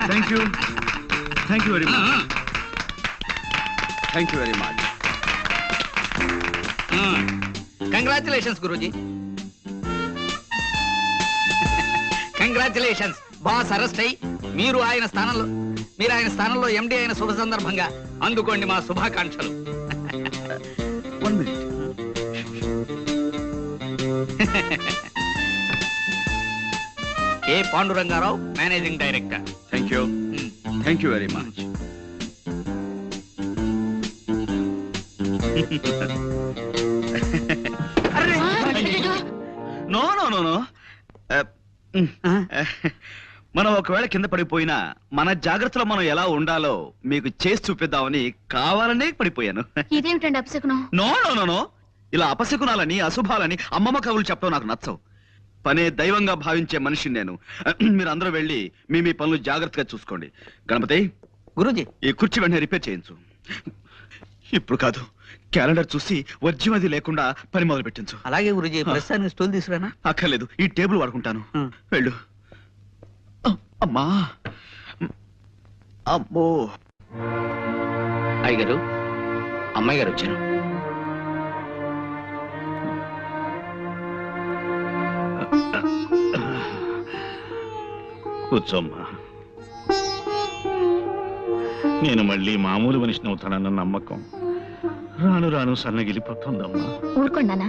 Thank you very much. Thank you very much. Congratulations Guruji. Congratulations. Boss arrest అయ్యి మీరు ఆయన స్థానంలో ఎండి అయిన శుభ సందర్భంగా అందుకోండి మా శుభాకాంక్షలు. 1 minute. A Pandurangarao, managing director. Thank you very much. No no no no. మనం ఒకవేళ కింద పడిపోయినా మన జాగ్రత్తలో మనం ఎలా ఉండాలో మీకు చేసి చూపిద్దామని కావాలనే పడిపోయాను. ఇదేమిటండి అపశకునం? No no no no. ఇలా అపశకునాలని అశుభాలని అమ్మమ్మ కవులు చెప్పడం నాకు నచ్చవు. పనే దైవంగా భావించే మనిషిని నేను. మీరు అందరూ వెళ్ళి మీ పనులు జాగ్రత్తగా చూసుకోండి. గణపతి గురూజీ, ఈ కుర్చీ వెంటనే రిపేర్ చేయించు. ఇప్పుడు కాదు, క్యాలెండర్ చూసి వర్జ్యం అది లేకుండా పని మొదలు పెట్టించు. అలాగే గురూజీ. ప్రస్తుతానికి స్టూల్ తీసుకురానా? అక్కర్లేదు, ఈ టేబుల్ వాడుకుంటాను. వెళ్ళు. అమ్మా, అమ్మో. అయ్యగారు, అమ్మాయి గారు వచ్చారు. కూర్చోమ్మా. నేను మళ్ళీ మామూలు మనిషిని అవుతానన్న నమ్మకం రాను రాను సన్నగిలిపోతుందమ్మా. ఊరుకోండానా,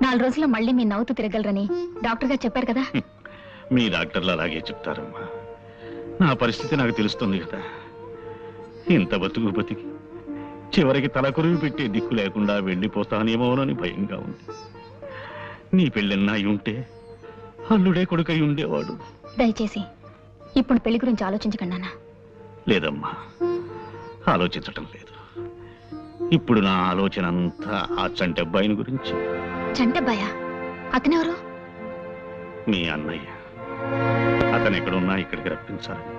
4 రోజుల్లో మళ్ళీ మీ నవ్వుతూ తిరగలరని డాక్టర్ గారు చెప్పారు కదా. మీ డాక్టర్లు అలాగే చెప్తారమ్మా. నా పరిస్థితి నాకు తెలుస్తుంది కదా. ఇంత బతికి చివరికి తలకొరివి పెట్టే దిక్కు లేకుండా వెళ్ళిపోతానేమోనని భయంగా ఉంది. నీ పెళ్ళన్నా అయి ఉంటే అల్లుడే కొడుకై ఉండేవాడు. దయచేసి ఇప్పుడు పెళ్లి గురించి ఆలోచించకండి నాన్న. లేదమ్మా, ఆలోచించటం లేదు. ఇప్పుడు నా ఆలోచన అంతా ఆ చంటబ్బాయిని గురించి. చంటబ్బాయా? అతనెవరు? మీ అన్నయ్య. అతను ఎక్కడున్నా ఇక్కడికి రప్పించాలని,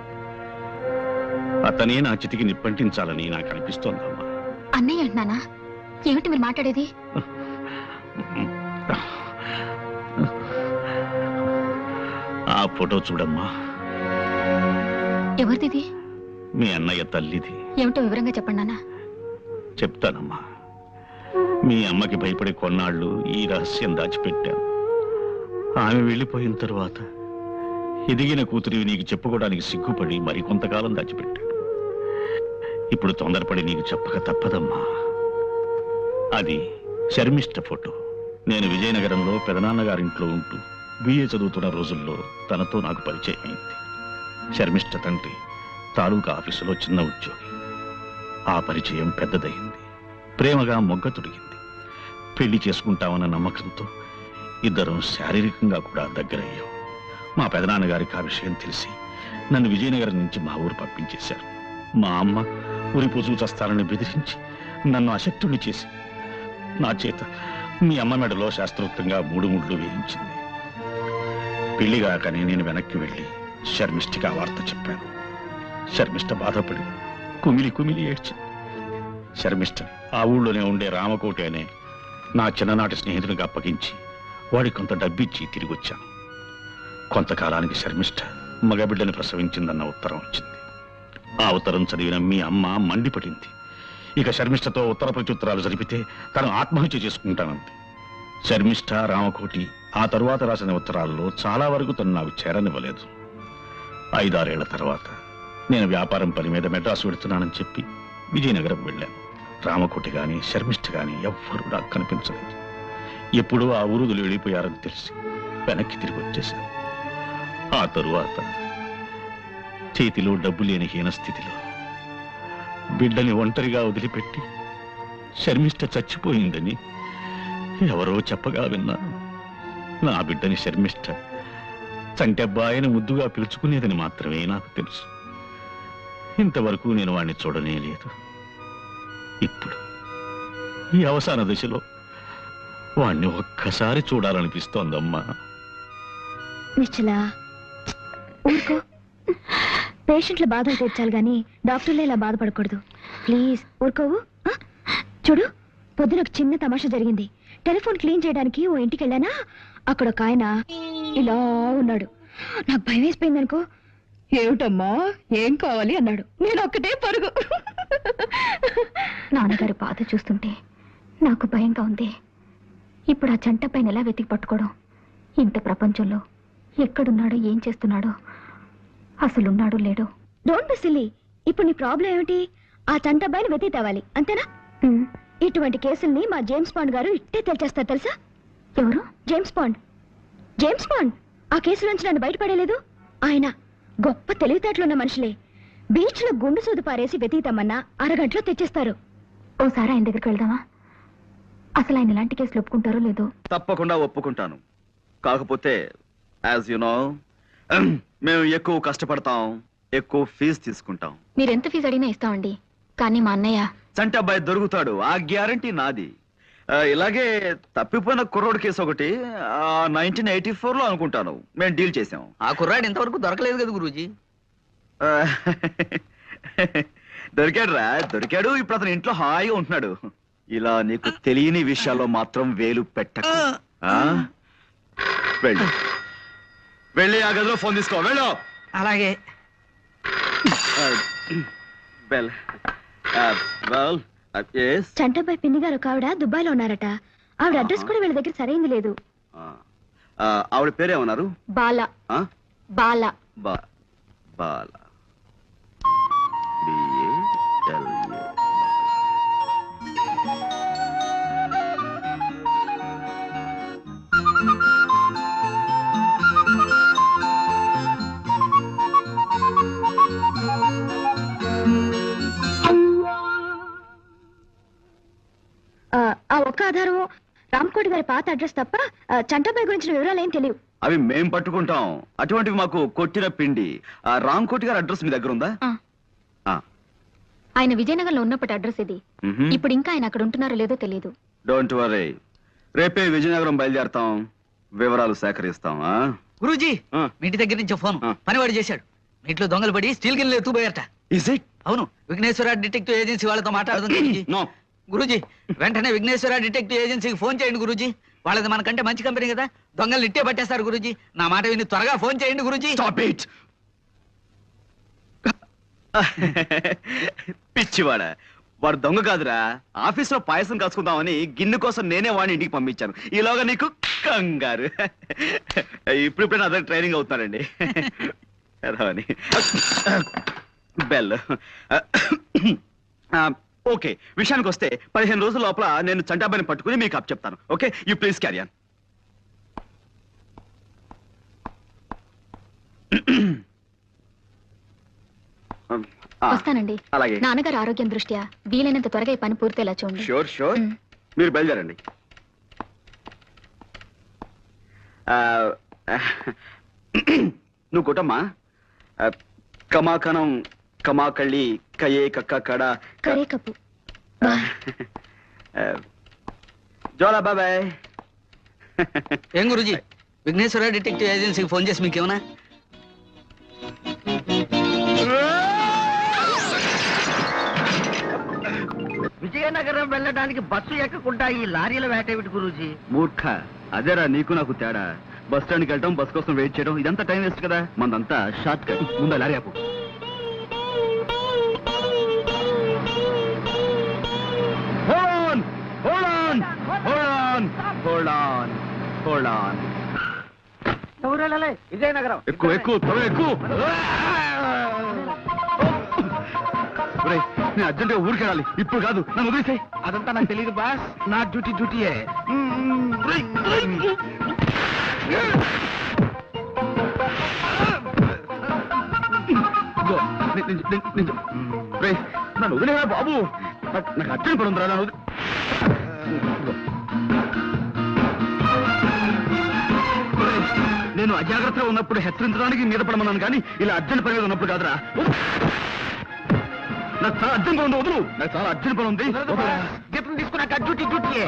అతనే నా చితికి నిప్పంటించాలని నాకు అనిపిస్తోందమ్మా. అన్నయ్య అంటున్నానా? ఏమిటి మీరు మాట్లాడేది? ఆ ఫోటో చూడమ్మా. ఎవరిది? మీ అన్నయ్య తల్లిది. ఏమిటో వివరంగా చెప్పండి నాన్న. చెప్తానమ్మా. మీ అమ్మకి భయపడి కొన్నాళ్ళు ఈ రహస్యం దాచిపెట్టాను. ఆమె వెళ్ళిపోయిన తరువాత ఎదిగిన కూతురివి నీకు చెప్పుకోవడానికి సిగ్గుపడి మరికొంతకాలం దాచిపెట్టాడు. ఇప్పుడు తొందరపడి నీకు చెప్పక తప్పదమ్మా. అది శర్మిష్ట ఫోటో. నేను విజయనగరంలో పెదనాన్నగారింట్లో ఉంటూ బిఏ చదువుతున్న రోజుల్లో తనతో నాకు పరిచయం అయింది. శర్మిష్ట తండ్రి తాలూకా ఆఫీసులో చిన్న ఉద్యోగి. ఆ పరిచయం పెద్దదయింది. ప్రేమగా మొగ్గ తొడిగింది. పెళ్లి చేసుకుంటామన్న నమ్మకంతో ఇద్దరం శారీరకంగా కూడా దగ్గరయ్యాం. మా పెదనాన్నగారికి ఆ విషయం తెలిసి నన్ను విజయనగరం నుంచి మా ఊరు పంపించేశారు. మా అమ్మ ఊరి పొజు చస్తానని బెదిరించి నన్ను అశక్తుణ్ణి చేసి నా చేత మీ అమ్మ మెడలో శాస్త్రోక్తంగా 3 ముళ్ళు వేయించింది. పెళ్లిగాకని నేను వెనక్కి వెళ్ళి శర్మిష్ఠకి ఆ వార్త చెప్పాను. శర్మిష్ఠ బాధపడి కుమిలి కుమిలి ఏడ్చింది. శర్మిష్ఠ ఆ ఊళ్ళోనే ఉండే రామకోటి అనే నా చిన్ననాటి స్నేహితునికి అప్పగించి వాడికి కొంత డబ్బిచ్చి తిరిగి వచ్చాను. కొంతకాలానికి శర్మిష్ఠ మగబిడ్డని ప్రసవించిందన్న ఉత్తరం వచ్చింది. ఆ ఉత్తరం చదివిన మీ అమ్మ మండిపడింది. ఇక శర్మిష్ఠతో ఉత్తర ప్రత్యుత్తరాలు జరిపితే తను ఆత్మహత్య చేసుకుంటానంది. శర్మిష్ఠ, రామకోటి ఆ తరువాత రాసిన ఉత్తరాల్లో చాలా వరకు తను నాకు చేరనివ్వలేదు. 5-6 ఏళ్ల తర్వాత నేను వ్యాపారం పని మీద మెడ్రాసు వెళుతున్నానని చెప్పి విజయనగరం వెళ్ళాను. రామకోటి గాని శర్మిష్ఠ గాని ఎవ్వరూ నాకు కనిపించలేదు. ఎప్పుడూ ఆ ఊరుదులు వెళ్ళిపోయారని తెలిసి వెనక్కి తిరిగి వచ్చేశాను. ఆ తరువాత చేతిలో డబ్బు లేని హీనస్థితిలో బిడ్డని ఒంటరిగా వదిలిపెట్టి శర్మిష్ఠ చచ్చిపోయిందని ఎవరో చెప్పగా విన్నాను. నా బిడ్డని శర్మిష్ఠ చంటెబ్బాయిని ముద్దుగా పిలుచుకునేదని మాత్రమే నాకు తెలుసు. ఇంతవరకు నేను వాణ్ణి చూడనే లేదు. ఇప్పుడు ఈ అవసాన దశలో వాణ్ణి ఒక్కసారి చూడాలనిపిస్తోందమ్మా. నిశ్చలా, ఊరుకో. పేషెంట్ల బాధలు తీర్చాలి గాని డాక్టర్లే ఇలా బాధపడకూడదు. ప్లీజ్ ఊరుకోవు. చూడు, పొద్దున ఒక చిన్న తమాషా జరిగింది. టెలిఫోన్ క్లీన్ చేయడానికి ఓ ఇంటికి వెళ్ళానా, అక్కడ ఒక ఆయన ఇలా ఉన్నాడు. నాకు భయం వేసిపోయింది అనుకో. ఏమిటమ్మా ఏం కావాలి అన్నాడు. నేను ఒక్కటే పరుగు. నాన్నగారి బాధ చూస్తుంటే నాకు భయంగా ఉంది. ఇప్పుడు ఆ జంట పైన ఎలా వెతికి పట్టుకోవడం? ఇంత ప్రపంచంలో ఎక్కడున్నాడో, ఏం చేస్తున్నాడో, అసలున్నాడో లేడో. Don't be silly. ఇప్పుడు నీ ప్రాబ్లం ఏమిటి? ఆ జంట పైన వెతికి తేవాలి, అంతేనా? ఇటువంటి కేసుల్ని మా జేమ్స్ బాండ్ గారు ఇట్టే తెలిచేస్తారు తెలుసా? ఎవరు? James bond. జేమ్స్ బాండ్ ఆ కేసు నుంచి నన్ను బయటపడేలేదు. ఆయన గొప్ప తెలివితేటలున్న మనుషులే. బీచ్ లో గుండు సూదు పారేసి వెతికితామన్నా అరగంటలో తెచ్చేస్తారు. ఓసారి ఆయన దగ్గరికి వెళ్దామా? అసలు ఆయన ఇలాంటి కేసులు ఒప్పుకుంటారో లేదో. తప్పకుండా ఒప్పుకుంటాను. కాకపోతే యాజ్ యు నో మేము ఎక్కువ కష్టపడతాం, ఎక్కువ ఫీజు తీసుకుంటాం. మీరెంత ఫీజు అడిగినా ఇస్తామండి. కానీ మా అన్నయ్య చంటి అబ్బాయి దొరుకుతాడు, ఆ గ్యారంటీ నాది. ఇలాగే తప్పిపోయిన కుర్రోడ్ కేసు ఒకటి 1984 లో అనుకుంటాను మేము డీల్ చేసాం. ఆ కుర్రాడు ఇంతవరకు దొరకలేదు కదా గురూజీ. ఆ, దొరికాడురా, దొరికాడు. ఇప్పుడు అతను ఇంట్లో హాయిగా ఉంటున్నాడు. ఇలా నీకు తెలియని విషయాల్లో మాత్రం వేలు పెట్టకు. ఆ? వెళ్ళు, వెళ్ళి ఆ గదిలో ఫోన్ తీసుకో. వెళ్ళు. అలాగే. Well well yes. చంటబ్బాయి పిన్ని గారు ఒక ఆవిడ దుబాయ్లో ఉన్నారట. ఆవిడ అడ్రస్ కూడా వీళ్ళ దగ్గర సరైంది లేదు. ఆవిడ పేరేమన్నారు? బాల. ఆ? బాల. బాల. B-A-L-A. ఆ ఒక్క ఆధారం రామ్కోటి గారి పాత అడ్రస్ తప్ప చంటబ్బాయి గురించిన వివరాలు ఏం తెలియవు. అవి మేం పట్టుకుంటాం. అటువంటివి మాకు కొట్టిన పిండి. రామ్ కోటి గారి అడ్రస్ మీ దగ్గర ఉందా? ఆయన విజయనగరంలో ఉన్నప్పటి అడ్రస్ ఇది. ఇప్పుడు ఇంకా ఆయన అక్కడ ఉంటున్నారో లేదో తెలియదు. డోంట్ వరీ, రేపే విజయనగరం బయలుదేరతాం, వివరాలు సేకరిస్తాం. గురూజీ, మీ ఇంటి దగ్గర నుంచి ఫోన్ పనివాడు చేశాడు. మీ ఇంట్లో దొంగలు పడి స్టీల్ గిన్నెలు ఎత్తుపోయారట. Is it? అవును, విఘ్నేశ్వర డిటెక్టివ్ ఏజెన్సీ వాళ్ళతో మాట్లాడుతుంది. No. గురూజీ, వెంటనే విఘ్నేశ్వర డిటెక్టివ్ ఏజెన్సీకి ఫోన్ చేయండి గురూజీ. వాళ్ళది మనకంటే మంచి కంపెనీ కదా, దొంగలు ఇట్టే పట్టేస్తారు గురూజీ. నా మాట విని త్వరగా ఫోన్ చేయండి గురూజీ. Stop it. పిచ్చివాడ, వాడు దొంగ కాదురా. ఆఫీస్ లో పాయసం కాసుకుందామని గిన్నె కోసం నేనే వాడిని ఇంటికి పంపించాను. ఈలోగా నీకు కంగారు. ఇప్పుడు అదే ట్రైనింగ్ అవుతున్నారండి. బెల్. ఓకే, విషయానికి వస్తే 15 రోజుల లోపల నేను చంటాబాయిని పట్టుకుని మీకు అప్ చెప్తాను. Okay, you please carry on. వస్తానండి. అలాగే. నాన్నగారు ఆరోగ్యం దృష్ట్యా వీలైనంత త్వరగా ఈ పని పూర్తయ్యేలా చూడండి. Sure sure. మీరు బయలుదేరండి. నువ్వు కొట్టమ్మా. కమాకనం కమాకళ్ళి కయే కక్క కడ కరే కప్పు. జోలా బాబాయ్. ఏం గురూజీ, విఘ్నేశ్వర డిటెక్టివ్ ఏజెన్సీకి ఫోన్ చేసి మీకేమన్నా? విజయనగరం వెళ్ళడానికి బస్సు ఎక్కకుండా ఈ లారీల వేటేమిటి గురూజీ? మూర్ఖ, అదేరా నీకు నాకు తేడా. బస్ స్టాండ్కి వెళ్ళడం, బస్ కోసం వెయిట్ చేయడం, ఇదంతా టైం వేస్ట్ కదా. మనదంతా షార్ట్ కట్. ముందు లారీ ఆపు. ఎవరు వెళ్ళాలి? విజయనగరం. ఎక్కువ ఎక్కువ త్వరగా ఎక్కువ. నేను అర్జెంట్గా ఊరికి వెళ్ళాలి. ఇప్పుడు కాదు, నన్ను వదిలేసాయి. అదంతా నాకు తెలియదు బాస్. నా డ్యూటీయే. నన్ను వదిలేరా బాబు. నాకు అర్జెంట్ పడి ఉందిరా. నన్ను నేను అజాగ్రత్తగా ఉన్నప్పుడు హెచ్చరించడానికి మీద పడమన్నాను, కానీ ఇలా అర్జెంట్ పని మీద ఉన్నప్పుడు కాదురా. నాకు చాలా అర్జెంట్ పని ఉంది, వదులు. నాకు చాలా అర్జెంట్ పని ఉంది. జీతం తీసుకున్నాక డ్యూటీయే.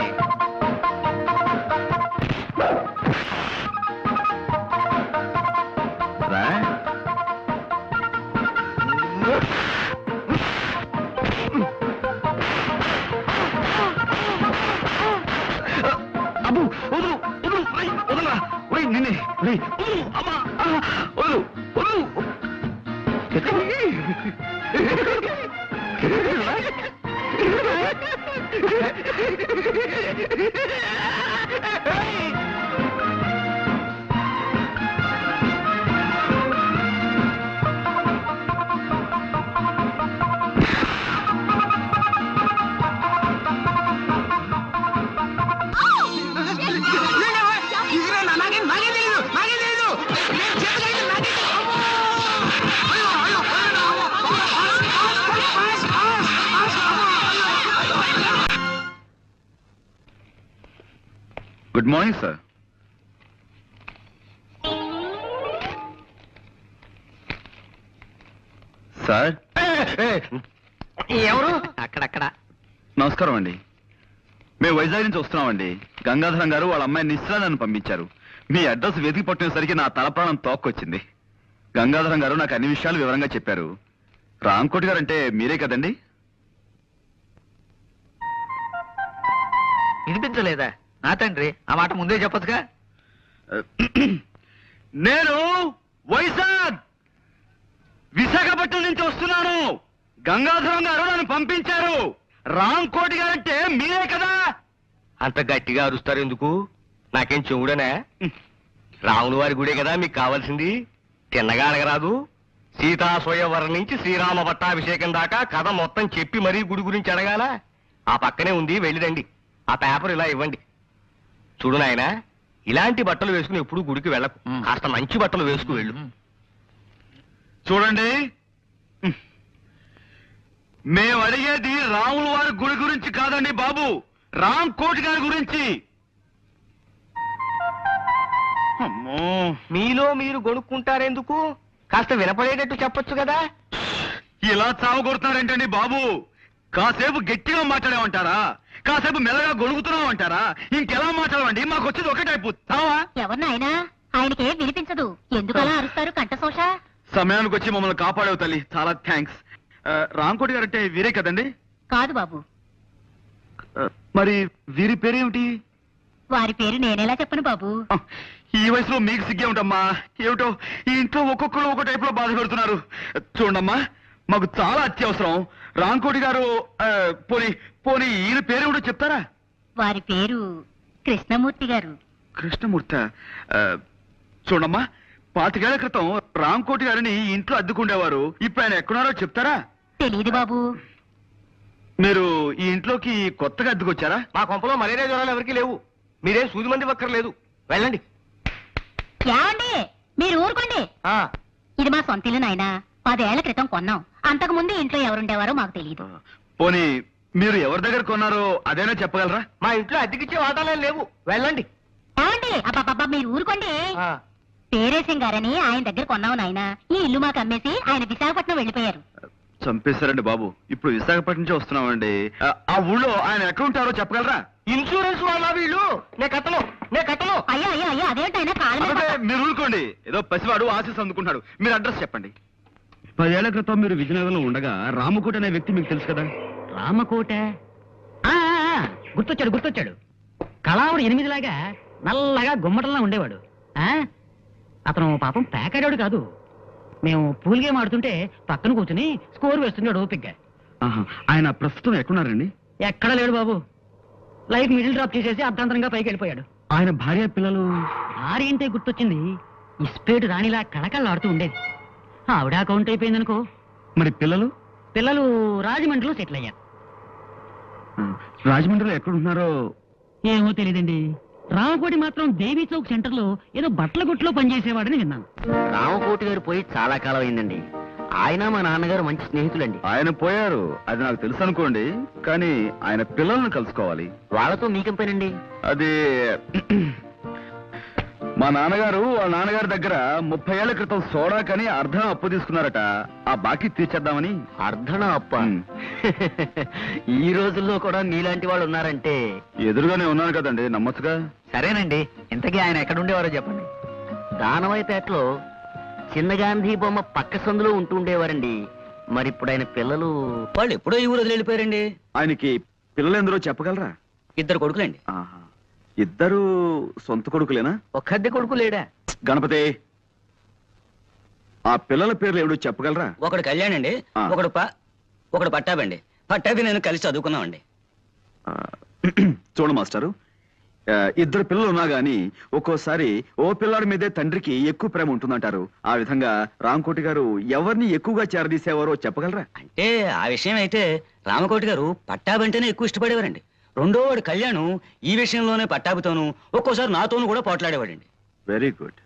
అబ్బు వదులు వదులు. వదలరా నిన్నే. వదులు అమ్మా. వదులు వదులు. Good morning sir. సార్ ఎవరు? అక్కడక్కడ నమస్కారం అండి. మేము వైజాగ్ నుంచి వస్తున్నామండి. గంగాధరం గారు వాళ్ళ అమ్మాయి నిశ్చల నన్ను పంపించారు. మీ అడ్రస్ వెతికి పట్టినసరికి నా తల ప్రాణం తోక్కొచ్చింది. గంగాధరం గారు నాకు అన్ని విషయాలు వివరంగా చెప్పారు. రాంకోటి గారు అంటే మీరే కదండి? వినిపించలేదా? నా తండ్రి, ఆ మాట ముందే చెప్పొచ్చుగా. నేను విశాఖపట్నం నుంచి వస్తున్నాను. గంగాధరం గారు నన్ను పంపించారు. రాంకోటి గారు అంటే మీరే కదా? అంత గట్టిగా అరుస్తారు ఎందుకు? నాకేం చెవుడనే? రాముల వారి గుడే కదా మీకు కావాల్సింది. తిన్నగా అడగరాదు. సీతా స్వయంవరం నుంచి శ్రీరామ పట్టాభిషేకం దాకా కథ మొత్తం చెప్పి మరీ గుడి గురించి అడగాల. ఆ పక్కనే ఉంది, వెళ్ళిరండి. ఆ పేపర్ ఇలా ఇవ్వండి. చూడు నాయనా, ఇలాంటి బట్టలు వేసుకుని ఎప్పుడు గుడికి వెళ్ళకు. కాస్త మంచి బట్టలు వేసుకు వెళ్ళు. చూడండి, మేము అడిగేది రాముల వారి గుడి గురించి కాదండి బాబు, రాంకోటి గారి గురించి. అమ్మో, మీలో మీరు గొనుక్కుంటారెందుకు? కాస్త వినపడేటట్టు చెప్పొచ్చు కదా. ఇలా చావగొడుతున్నారేంటండి బాబు? కాసేపు గట్టిగా మాట్లాడేమంటారా? కాసేపు మెల్లగా గొడుగుతున్నామంటారా? ఇంకెలా మాట్లాడమండి? మాకు వచ్చేది ఒకటైపోతావా? ఎవరినైనా ఆయనకే వినిపించదు. ఎందుకలా అరుస్తారు కంఠశోష? సమయానికి వచ్చి మమ్మల్ని కాపాడేవు తల్లి, చాలా థ్యాంక్స్. రాంకోటి గారు అంటే వీరే కదండి? కాదు బాబు, మరి వీరి పేరేమిటి? వారి పేరు నేనేలా చెప్పను బాబు. ఈ వయసులో మీకు సిగ్గే ఉంటమ్మా. ఏమిటో ఈ ఇంట్లో ఒక్కొక్కరు ఒక్కో టైప్ లో బాధ పెడుతున్నారు. చూడమ్మా, మాకు చాలా అత్యవసరం. రాంకోటి గారు పోనీ పోనీ ఈయన పేరేమిటో చెప్తారా? వారి పేరు కృష్ణమూర్తి గారు. కృష్ణమూర్తి. చూడమ్మా, 25 ఏళ్ల క్రితం రాంకోటి గారిని ఈ ఇంట్లో అద్దుకుండేవారు. ఇప్పుడు ఆయన ఎక్కడున్నారో చెప్తారా? తెలీదు బాబు. మీరు ఈ ఇంట్లోకి కొత్తగా అద్దుకొచ్చారా? మా కొంపలో మలేరియా జ్వరాలు ఎవరికీ లేవు. మీరేం సూది మంది ఒక్కర్లేదు. వెళ్ళండి. ఏమండి, మీరు ఊరుకోండి. ఇది మా సొంత ఇల్లు నాయనా. 10 ఏళ్ల క్రితం కొన్నాం. అంతకు ముందు ఇంట్లో ఎవరుండేవారో మాకు తెలియదు. పోనీ మీరు ఎవరి దగ్గర కొన్నారో అదేనా చెప్పగలరా? మా ఇంట్లో అద్దెకిచ్చే వాటాలేం లేవు. వెళ్ళండి. ఏమండి, అబ్బాబ్బా మీరు ఊరుకోండి. పేరేశం గారని ఆయన దగ్గర కొన్నావు నాయనా. ఈ ఇల్లు మాకు అమ్మేసి ఆయన విశాఖపట్నం వెళ్ళిపోయారు. చంపేశారండి బాబు. ఇప్పుడు విశాఖపట్నం నుంచి వస్తున్నామండి. ఆ ఊళ్ళో ఆయన ఎక్కడ ఉంటారో చెప్పగలరా? ఇన్సూరెన్స్ వాళ్ళ వీళ్ళు. నే కట్టను. అయ్యో అయ్యో అయ్యో, అదేంటైనా కాళ్ళ మీద అబ్బే, మీరు ఊరుకోండి. ఏదో పసివాడు ఆశీస్ అందుకుంటున్నాడు. మీరు అడ్రస్ చెప్పండి. 10 ఏళ్ల క్రితం మీరు విజయనగరంలో ఉండగా రామకోటి అనే వ్యక్తి మీకు తెలుసు కదా? రామకోట గుర్తొచ్చాడు. కళావుడు 8 లాగా నల్లగా గుమ్మటంలా ఉండేవాడు. అతను పాపం పేకాడాడు కాదు. మేము పూల్ గేమ్ ఆడుతుంటే పక్కన కూర్చుని స్కోర్ వేస్తున్నాడు ఓపిగ్గా. ఆయన ప్రస్తుతం ఎక్కడున్నారండి? ఎక్కడ లేడు బాబు. లైఫ్ మిడిల్ డ్రాప్ చేసేసి అర్ధాంతరంగా పైకి వెళ్ళిపోయాడు. ఆయన భార్య పిల్లలు? భార్య అంటే గుర్తొచ్చింది. ఇస్పేటు రాణిలా కళకళ ఆడుతూ ఉండేది. ఆవిడ అకౌంట్ అయిపోయిందనుకో. మరి పిల్లలు? పిల్లలు రాజమండ్రిలో సెటిల్ అయ్యారు. రాజమండ్రిలో ఎక్కడున్నారో ఏమో తెలియదండి. రామకోటి మాత్రం దేవీ చౌక్ సెంటర్ లో ఏదో బట్టల గుట్లో పనిచేసేవాడని విన్నాను. రామకోటి గారు పోయి చాలా కాలం అయిందండి. ఆయన మా నాన్నగారు మంచి స్నేహితులండి. ఆయన పోయారు, అది నాకు తెలుసు అనుకోండి. కానీ ఆయన పిల్లల్ని కలుసుకోవాలి. వాళ్ళతో మీకేం పనండి? అది మా నాన్నగారు వాళ్ళ నాన్నగారి దగ్గర 30 ఏళ్ల క్రితం సోడా కని అర్ధం అప్పు తీసుకున్నారట. ఆ బాకీ తీర్చేద్దామని. అర్ధన అప్ప? ఉమ్. ఈ రోజుల్లో కూడా మీలాంటి వాళ్ళు ఉన్నారంటే. ఎదురుగానే ఉన్నాను కదండి, నమ్మచ్చుగా. సరేనండి, ఇంతకీ ఆయన ఎక్కడ ఉండేవారో చెప్పండి. దానవాయిపేటలో చిన్న గాంధీ బొమ్మ పక్క సందులో ఉంటూ ఉండేవారండి. మరి ఇప్పుడు ఆయన పిల్లలు? వాళ్ళు ఎప్పుడో ఈ ఊరు వదిలి వెళ్ళిపోయారండి. ఆయనకి పిల్లలు ఎందరో చెప్పగలరా? 2 కొడుకులండి. ఆహా. ఇద్దరు సొంత కొడుకులేనా? ఒక్కద్దె కొడుకు లేడా? గణపతి, ఆ పిల్లల పేర్లు ఏమిటో చెప్పగలరా? ఒకడు కళ్యాణ్ అండి, ఆ. ఒకడు పట్టాబండి. పట్టాభి నేను కలిసి చదువుకున్నామండి. ఆ, చూడు మాస్టారు, ఇద్దరు పిల్లలు ఉన్నా గాని ఒక్కోసారి ఓ పిల్లాడి మీదే తండ్రికి ఎక్కువ ప్రేమ ఉంటుందంటారు. ఆ విధంగా రామకోటి గారు ఎవరిని ఎక్కువగా చేరదీసేవారో చెప్పగలరా? అంటే ఆ విషయం అయితే రామకోటి గారు పట్టాబంటేనే ఎక్కువ ఇష్టపడేవారండి. రెండో వాడు కళ్యాణ్ ఈ విషయంలోనే పట్టాభితోనూ ఒక్కోసారి నాతోనూ కూడా పోట్లాడేవాడండి. Very good.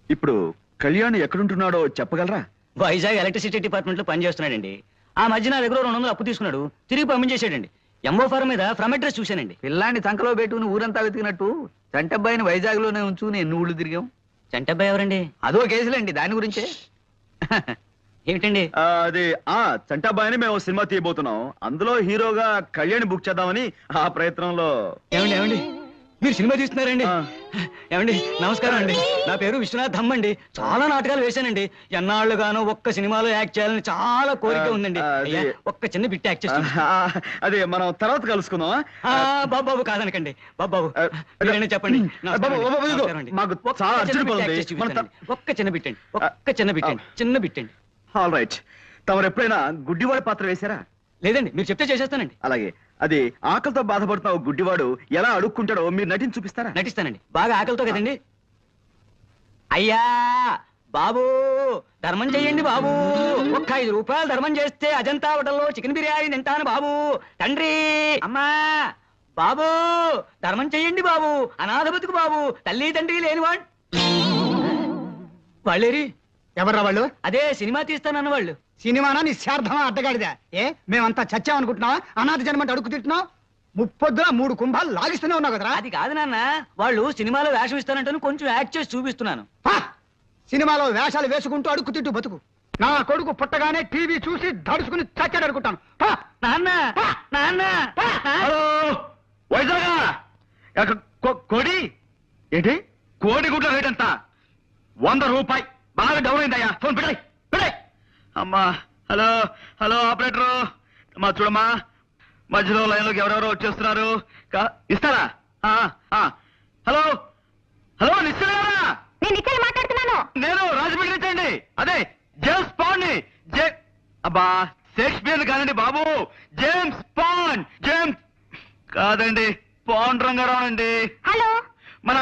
ఇప్పుడు కళ్యాణ్ ఎక్కడుంటున్నాడో చెప్పగలరా? వైజాగ్ ఎలక్ట్రిసిటీ డిపార్ట్మెంట్ లో పనిచేస్తున్నాడండి. ఆ మధ్య నా దగ్గర 200 అప్పు తీసుకున్నాడు, తిరిగి పంపించేశాడండి. ఎంఓ ఫారం మీద ఫ్రమ్ అడ్రస్ చూశానండి. పిల్లాన్ని సంకలో పెట్టుకుని ఊరంతా వెతికినట్టు చంటబ్బాయిని వైజాగ్ లోనే ఉంచుకుని ఎన్ని ఊళ్ళు తిరిగాం. చంటబ్బాయి ఎవరండి? అదో కేసులేండి, దాని గురించే. ఏమిటండి? అది చంటాబాయని మేము సినిమా తీయబోతున్నాం. అందులో హీరోగా కళ్యాణ్ బుక్ చేద్దామని ఆ ప్రయత్నంలో. ఏమండి మీరు సినిమా తీస్తున్నారండి? ఆ. ఏమండి నమస్కారం అండి, నా పేరు విశ్వనాథ్ ధమ్ అండి. చాలా నాటకాలు వేశానండి. ఎన్నాళ్ళుగానో ఒక్క సినిమాలో యాక్ట్ చేయాలని చాలా కోరిక ఉందండి. అది- అయ్యా, ఒక్క చిన్న బిట్ యాక్ట్ చేస్తాను. అదే మనం తర్వాత కలుసుకుందాం. బాబు కాదనకండి. బాబు మీరైనా చెప్పండి. బాబు, బాబు, ఇదిగో, నమస్కారం అండి. మాకు ఒక్క చాలా చిన్న అర్జెంట్ బిట్ పని యాక్ట్ ఉంది. చేసి మన చూపిస్తానండి. ఒక్క చిన్న బిట్ అండి, ఒక్క చిన్న బిట్ అండి, చిన్న బిట్ అండి. All right. తమరు ఎప్పుడైనా గుడ్డివాడి పాత్ర వేశారా? లేదండి, మీరు చెప్తే చేసేస్తానండి. అలాగే అది ఆకలితో బాధపడుతున్న ఓ గుడ్డివాడు ఎలా అడుక్కుంటాడో మీరు నటించి చూపిస్తారా? నటిస్తానండి. బాగా ఆకలితో కదండి. అయ్యా బాబు, ధర్మం చెయ్యండి బాబు. ఒక్క 5 రూపాయలు ధర్మం చేస్తే అజంతా హోటల్లో చికెన్ బిర్యానీ తింటాను బాబు. తండ్రి, అమ్మా, బాబు ధర్మం చెయ్యండి బాబు. అనాథ బతుకు బాబు, తల్లి తండ్రి లేనివాడు. వాళ్ళేరి ఎవర్రా వాళ్ళు? అదే సినిమా తీస్తానన్న వాళ్ళు. సినిమానా నిశ్చార్థమా అడ్డగాడిదా? మేమంతా చచ్చామనుకుంటున్నావా? అనాథ జన్మంటే అడుగు తింటున్నావు. ముప్పొద్దున 3 కుంభాలు లాగిస్తూనే ఉన్నావు కదరా. అది కాదు నాన్న, వాళ్ళు సినిమాలో వేషం ఇస్తానంటాను, కొంచెం యాక్ట్ చేసి చూపిస్తున్నాను. హా! సినిమాలో వేషాలు వేసుకుంటూ అడుక్కు తింటూ బతుకు. నా కొడుకు పుట్టగానే టీవీ చూసి దడుచుకుని చచ్చాడు అనుకుంటాను. హా! నాన్న నాన్న హలో వైజాగ్ కోడి ఏంటి? కోడి గుడ్ల రేట్ ఎంత? 100 రూపాయి. బాగా డౌన్ అయిందయ్యా. ఫోన్ పెట్టాయి పెట్టాయి. అమ్మా, హలో హలో ఆపరేటరు, మా చూడమ్మా, మధ్యలో లైన్లోకి ఎవరెవరో వచ్చేస్తున్నారు. ఇస్తారా? హలో హలో నిశ్చలేరా? నేను ఇక్కడ మాట్లాడుతున్నాను. నేను రాజమండ్రి నుంచి అండి. అదే జేమ్స్ పాండ్ ని. అబ్బా, షేక్స్పియర్ కానండి బాబు, జేమ్స్ పాండ్. జేమ్స్ కాదండి, పాండ్ రంగారావు అండి. హలో, మన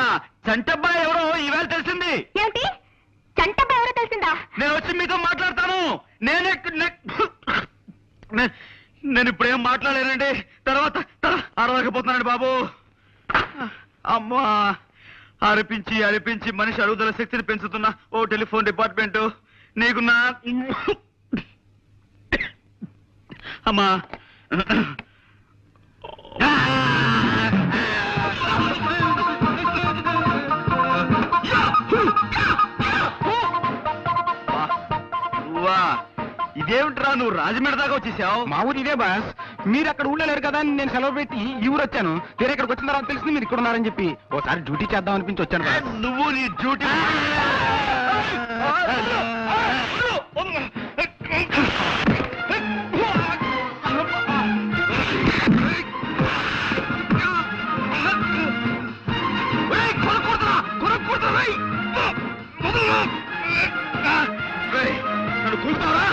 చంటబ్బాయి ఎవరో ఈవేళ తెలిసింది. ఏమిటి? చంటబ్బా ఎవరో తెలిసిందా? నేను వచ్చి మీతో మాట్లాడతాను. నేను ఇప్పుడేం మాట్లాడలేనండి. తర్వాత అరవకపోతున్నానండి బాబు. అమ్మా, అరిపించి అరిపించి మనిషి అరుగుదల శక్తిని పెంచుతున్న ఓ టెలిఫోన్ డిపార్ట్మెంట్ నీకు నా అమ్మా. ఇదేమిట్రా, నువ్వు రాజమండ్రి దాకా వచ్చేసావు? మా ఊరు ఇదే బాస్. మీరు అక్కడ ఊళ్ళలేరు కదా అని నేను సెలవు పెట్టి ఈ ఊరు వచ్చాను. వేరే ఇక్కడికి వచ్చిన తర్వాత తెలిసింది మీరు ఇక్కడ ఉన్నారని చెప్పి ఓసారి డ్యూటీ చేద్దాం అనిపించి వచ్చాను బాస్. నువ్వు నీ డ్యూటీ. నన్ను కూర్చుతావా?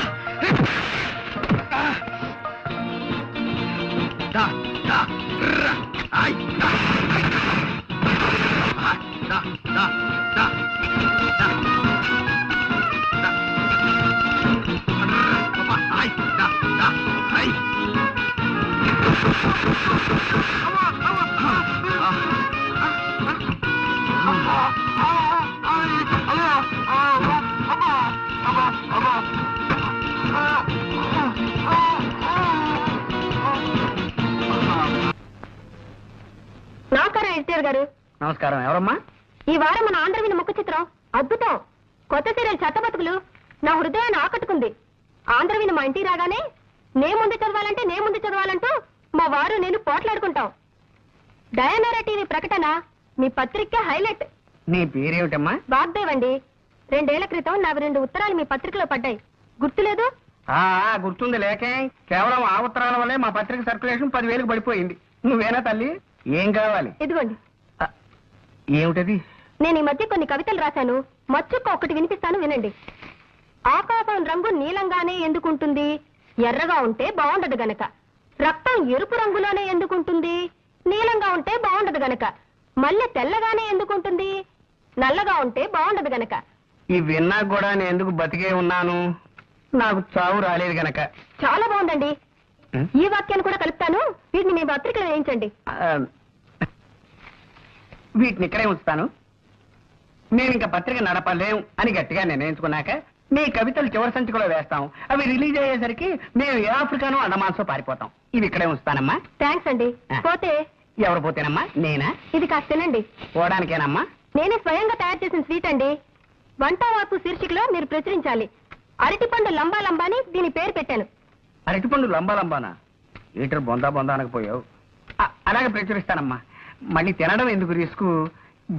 నమస్కారం ఎన్టీఆర్ గారు. నమస్కారం. ఎవరమ్మా? ఈ వారం మన ఆంధ్రవిని ముఖ చిత్రం అద్భుతం. కొత్త సీరియల్ చెత్త బతుకులు నా హృదయాన్ని ఆకట్టుకుంది. ఆంధ్రవిని మా ఇంటికి రాగానే నే ముందు చదవాలంటూ మా వారు నేను పోట్లాడుకుంటాం. డయానారా టీవీ ప్రకటన మీ పత్రిక హైలైట్. నీ పేరేమిటమ్మా? వాగ్దేవ్ అండి. 2 ఏళ్ల క్రితం నాకు 2 ఉత్తరాలు మీ పత్రికలో పడ్డాయి, గుర్తులేదు? గుర్తుంది లేకే. కేవలం ఆ ఉత్తరాల వల్లే మా పత్రిక సర్క్యులేషన్ 10,000కి పడిపోయింది. నువ్వేనా తల్లి? ఏం కావాలి? ఇదిగోండి. ఏమిటది? నేను ఈ మధ్య కొన్ని కవితలు రాశాను, మచ్చుక్క ఒకటి వినిపిస్తాను, వినండి. ఆకాశం రంగు నీలంగానే ఎందుకుంటుంది? ఎర్రగా ఉంటే బాగుండదు గనక. రక్తం ఎరుపు రంగులోనే ఎందుకుంటుంది? నీలంగా ఉంటే బాగుండదు గనక. మల్లె తెల్లగానే ఎందుకుంటుంది? నల్లగా ఉంటే బాగుండదు గనక. ఈ విన్నా కూడా నేను ఎందుకు బతికే ఉన్నాను? నాకు చావు రాలేదు గనక. చాలా బాగుందండి. ఈ వాక్యాన్ని కూడా కలుపుతాను. వీటిని మీ పత్రికలో వేయించండి. వీటిని ఇక్కడే ఉంచుతాను. మేము ఇంకా పత్రిక నడపలేం అని గట్టిగా నిర్ణయించుకున్నాక మీ కవితలు చివరి సంచికలో వేస్తాం. అవి రిలీజ్ అయ్యేసరికి మేము ఏ ఆఫ్రికానో అండమాన్సో పారిపోతాం. ఇవి ఇక్కడే ఉంచుతానమ్మా. థ్యాంక్స్ అండి. పోతే ఎవరు పోతేనమ్మా? నేనా? ఇది కాస్త తినండి. పోవడానికేనమ్మా? నేనే స్వయంగా తయారు చేసిన స్వీట్ అండి. వంట వార్పు శీర్షికలో మీరు ప్రచురించాలి. అరటిపండు లంబా లంబాని దీని పేరు పెట్టాను. అరటిపండు లంబానా? ఈటర్ బొందా అనకపోయావు. అలాగే ప్రచురిస్తానమ్మా. మళ్ళీ తినడం ఎందుకు రిస్క్?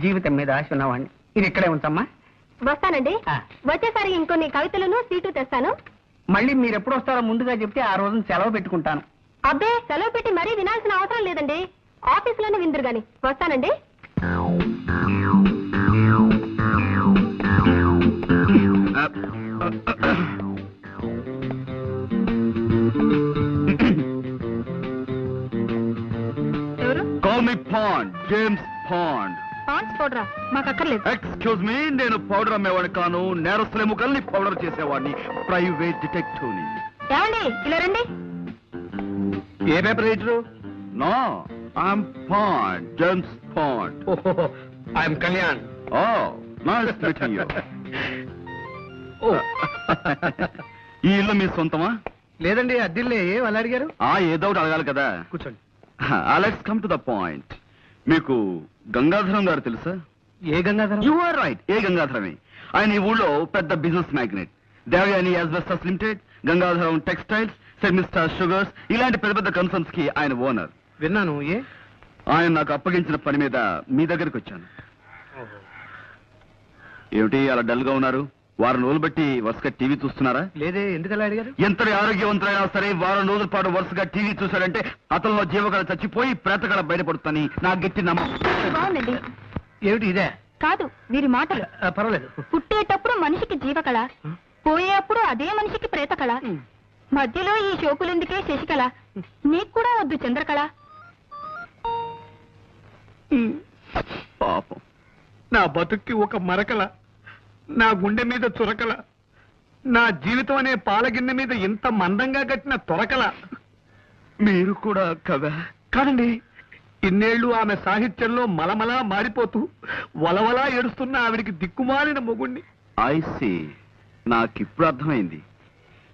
జీవితం మీద ఆశ ఉన్నవాడిని. ఇది ఇక్కడే ఉంచమ్మా. వస్తానండి. వచ్చేసరి ఇంకొన్ని కవితలను సీటు తెస్తాను. మళ్ళీ మీరు ఎప్పుడు వస్తారో ముందుగా చెప్తే ఆ రోజున సెలవు పెట్టుకుంటాను. అబ్బే, సెలవు పెట్టి మరీ వినాల్సిన అవసరం లేదండి. ఆఫీసులోనే విందురు గాని. వస్తానండి. ఎవరు? Call me Bond, James Bond. Pond's పౌడరా? మాకు అక్కర్లేదు. ఎక్స్క్యూజ్ మీ, నేను పౌడర్ అమ్మేవాడిని కాను. నేరస్తుల ఎముకల్ని పౌడర్ చేసేవాడిని. ప్రైవేట్ డిటెక్టివ్ ని. ఏమండి, ఇలా రండి. ఏ paper writer? No, I'm Bond, James Bond. I'm Kalyan. Oh, nice meeting you. ఈ ఇల్లు మీ సొంతమా? లేదండి, అద్దిల్లే. వాళ్ళు అడిగారు. ఏదో ఒకటి అడగాలి కదా. కూర్చోండి. Let's come to the point. మీకు గంగాధరం గారు తెలుసా? ఏ గంగాధరం? యు ఆర్ రైట్, ఏ గంగాధరమే. ఆయన ఈ ఊళ్ళో పెద్ద business magnate. Devayani asbestos limited, Gangadharam textiles, సెమిస్టార్ షుగర్స్, ఇలాంటి పెద్ద పెద్ద కన్సర్న్స్ కి ఆయన ఓనర్. విన్నాను. ఏ? ఆయన నాకు అప్పగించిన పని మీద మీ దగ్గరికి వచ్చాను. ఏమిటి అలా డల్ గా ఉన్నారు? వారం రోజులు బట్టి వరుసగా టీవీ చూస్తున్నారా? లేదే, ఎందుకలా అడిగారు? ఎంతటి ఆరోగ్యవంతులైనా సరే వారం రోజుల పాటు వరుసగా టీవీ చూశాడంటే అతనిలో జీవకళ చచ్చిపోయి ప్రేతకళ బయటపడుతుందని నా గట్టి నమ్మకం. బాగుందండి. ఏమిటి ఇదే? కాదు, వీరి మాటలు. పర్వాలేదు. పుట్టేటప్పుడు మనిషికి జీవకళ, పోయేప్పుడు అదే మనిషికి ప్రేతకళ, మధ్యలో ఈ షోకులెందుకే శశికళ, నీకు కూడా వద్దు చంద్రకళ. పాపం. నా బతుక్కి ఒక మరకల, నా గుండె మీద చురకల, నా జీవితం అనే పాలగిన్నె మీద ఇంత మందంగా కట్టిన తొరకల. మీరు కూడా కదా? కాదండి, ఇన్నేళ్లు ఆమె సాహిత్యంలో మలమలా మారిపోతూ వలవలా ఏడుస్తున్న ఆవిడికి దిక్కుమాలిన మొగుణ్ణి. ఐసి, నాకిప్పుడు అర్థమైంది.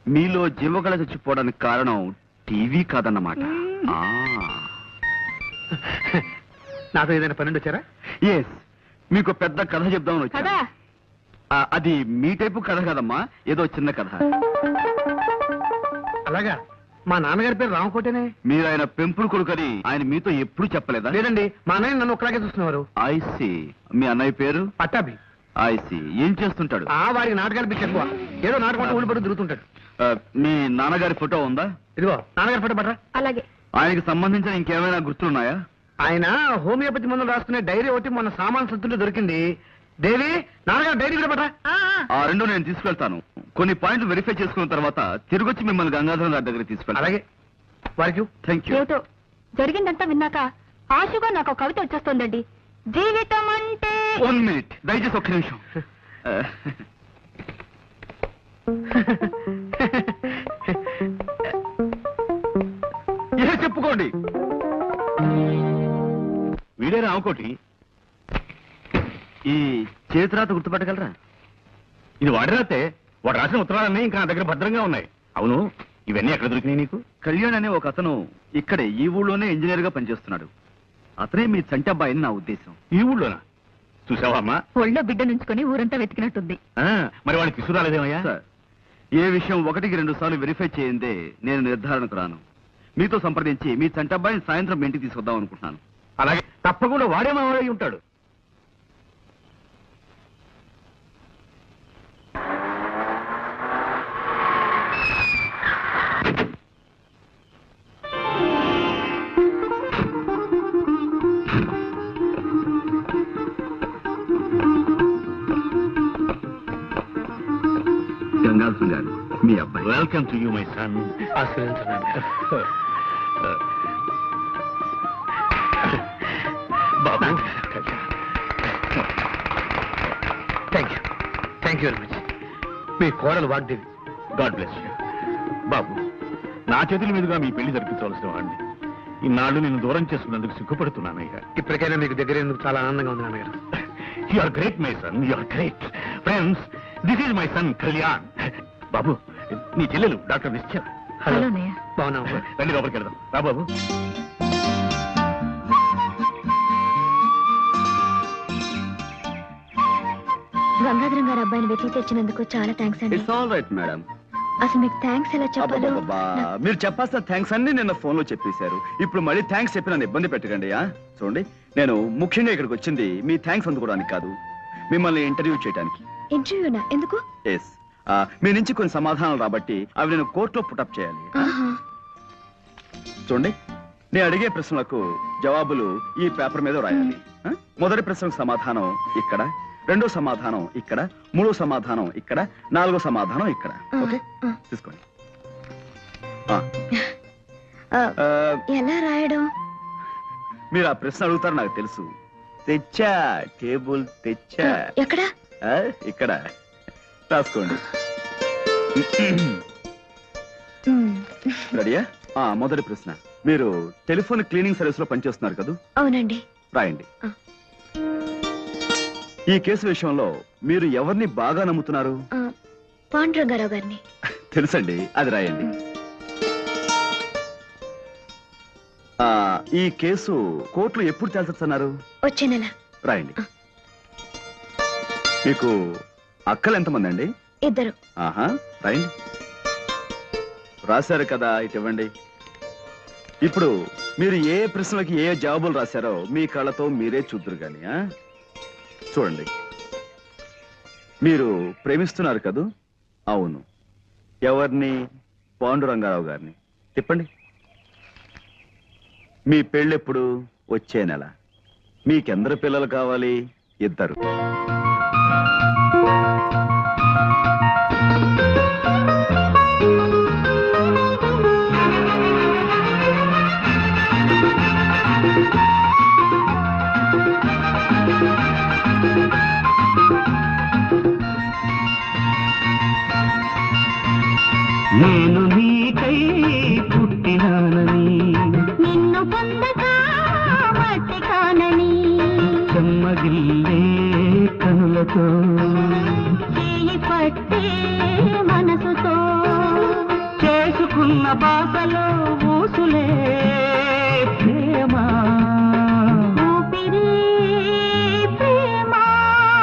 మీలో జీవకళ చచ్చిపోవడానికి కారణం టీవీ కాదన్నమాట. నాతో ఏదైనా పన్నెండు వచ్చారా? ఎస్, మీకు పెద్ద కథ చెప్దామని వచ్చాను. కదా అది మీ టైపు కథ కదమ్మా, ఏదో చిన్న కథ. అలాగా? మా నాన్నగారి పేరు రామకోటేనే. మీరు ఆయన పెంపుడు కొడుకని ఆయన మీతో ఎప్పుడు చెప్పలేదా? లేదండి, మా అన్నయ్య నన్ను ఒకలాగే చూస్తున్నారు. ఐసి, మీ అన్నయ్య పేరు? పట్టాభి. ఐసి, ఏం చేస్తుంటాడు? వారికి నాటకాలు పిచ్చి ఎక్కువ. ఏదో నాటకం ఊళ్ళు పడి తిరుగుతుంటాడు. మీ నాన్నగారి ఫోటో ఉందా? ఇదిగో నాన్నగారి ఫోటో పట్రా. అలాగే. ఆయనకి సంబంధించిన ఇంకేమైనా గుర్తులున్నాయా? ఆయన హోమియోపతి మందులు రాసుకునే డైరీ ఒకటి మొన్న సామాన్ సంతుల్లో దొరికింది. దేవి, నాన్నగారు డైరీ కూడా పట్రా. ఆ రెండు నేను తీసుకెళ్తాను. కొన్ని పాయింట్లు వెరిఫై చేసుకున్న తర్వాత తిరిగొచ్చి మిమ్మల్ని గంగాధరం గారి దగ్గర తీసుకెళ్తాను. అలాగే. వారికి థ్యాంక్ యూ. ఏమిటో జరిగిందంతా విన్నాక ఆశగా నాకు ఒక కవిత వచ్చేస్తోందండి. జీవితం అంటే 1 మినిట్, దయచేసి ఒక్క నిమిషం. చెప్పుకోండి. వీడే రామకోటి. ఈ చేతిరాత గుర్తుపట్టగలరా? ఇది వాడి రాతే. వాడు రాసిన ఉత్తరాలన్నీ ఇంకా నా దగ్గర భద్రంగా ఉన్నాయి. అవును, ఇవన్నీ ఎక్కడ దొరికినాయి నీకు? కళ్యాణ్ అనే ఒక అతను ఇక్కడే ఈ ఊళ్ళోనే ఇంజనీర్ గా పనిచేస్తున్నాడు. అతనే మీ చంటి అబ్బాయిని నా ఉద్దేశం. ఈ ఊళ్ళోనా? చూసావా అమ్మా? ఒళ్ళో బిడ్డ నుంచుకొని ఊరంతా వెతికినట్టుంది. మరి వాడికి తీసుకురాలేదేమయ్యా? సార్, ఏ విషయం 1కి 2 సార్లు వెరిఫై చేయందే నేను నిర్ధారణకు రాను. మీతో సంప్రదించి మీ చంటి అబ్బాయిని సాయంత్రం మీ ఇంటికి తీసుకొద్దాం అనుకుంటున్నాను. అలాగే, తప్పకుండా వాడే మావాడై ఉంటాడు. గంగాధరం మీ అబ్బాయి. Welcome to you my son. బాబు, థ్యాంక్ యూ వెరీ మచ్. మీ కోడలు వాగ్దేవి. God bless you. బాబు, నా చేతుల మీదుగా మీ పెళ్లి జరిపించవలసిన వాడిని ఇన్నాళ్ళు నేను దూరం చేసుకున్నందుకు సిగ్గుపడుతున్నానయ్యా. ఇప్పటికైనా మీకు దగ్గర ఎందుకు చాలా ఆనందంగా ఉంది నాన్నగారు. You are great my son, you are great. Friends, this is my son Kalyan. బాబు, నీ చెల్లెలు డాక్టర్ నిశ్చయ. హలో అన్నయ్య. బాగున్నాం. రండి లోపలికి వెళ్దాం. రా బాబు. గంగాధరం గారు అబ్బాయిని వెతికి తెచ్చినందుకు చాలా థ్యాంక్స్ అండి. It's all right madam. అసలు మీకు థ్యాంక్స్ ఎలా చెప్పాలో అబ్బబ్బబ్బా, మీరు చెప్పాల్సిన థ్యాంక్స్ అన్ని నిన్న ఫోన్ లో చెప్పేశారు. ఇప్పుడు మళ్ళీ థ్యాంక్స్ చెప్పి నన్ను ఇబ్బంది పెట్టకండి. చూడండి, నేను ముఖ్యంగా ఇక్కడికి వచ్చింది మీ థ్యాంక్స్ అందుకోవడానికి కాదు, మిమ్మల్ని ఇంటర్వ్యూ చేయడానికి. ఇంటర్వ్యూనా? ఎందుకు? ఎస్, మీ నుంచి కొన్ని సమాధానాలు రాబట్టి అవి నేను కోర్టులో పుటప్ చేయాలి. ఆహా. చూడండి, నేను అడిగే ప్రశ్నలకు జవాబులు ఈ పేపర్ మీద రాయాలి. మొదటి ప్రశ్నకు సమాధానం ఇక్కడ, రెండో సమాధానం ఇక్కడ, మూడో సమాధానం ఇక్కడ, నాలుగో సమాధానం ఇక్కడ. ఓకే, తీసుకోండి. ఆ, ఎలా రాయడం? మీరు ఆ ప్రశ్న అడుగుతారు నాకు తెలుసు. తెచ్చా, టేబుల్ తెచ్చా. ఎక్కడ? ఇక్కడ రాసుకోండి. రెడీయా? మొదటి ప్రశ్న, మీరు టెలిఫోన్ క్లీనింగ్ సర్వీస్ లో పనిచేస్తున్నారు కదా? అవునండి. రాయండి. ఈ కేసు విషయంలో మీరు ఎవరిని బాగా నమ్ముతున్నారు? పాండురంగారావు గారిని. తెలుసండి, అది రాయండి. ఈ కేసు కోర్టులో ఎప్పుడు తేల్చొచ్చన్నారు? వచ్చే నెల. రాయండి. మీకు అక్కలు ఎంతమంది అండి? 2. ఆహా, రాయండి. రాశారు కదా, ఇటు ఇవ్వండి. ఇప్పుడు మీరు ఏ ప్రశ్నలకి ఏ జవాబులు రాశారో మీ కళ్ళతో మీరే చూద్దరు గాని. చూడండి, మీరు ప్రేమిస్తున్నారు కదూ? అవును. ఎవరిని? పాండురంగారావు గారిని. తిప్పండి. మీ పెళ్ళెప్పుడు? వచ్చే నెల. మీకెందరు పిల్లలు కావాలి? 2. నేను నీకై పుట్టినానని, నిన్ను పొందగా మట్టి కానని, చెమ్మగిల్లే కనులతో, చేయి పట్టే మనసుతో, చేసుకున్న బాసలో ఊసులే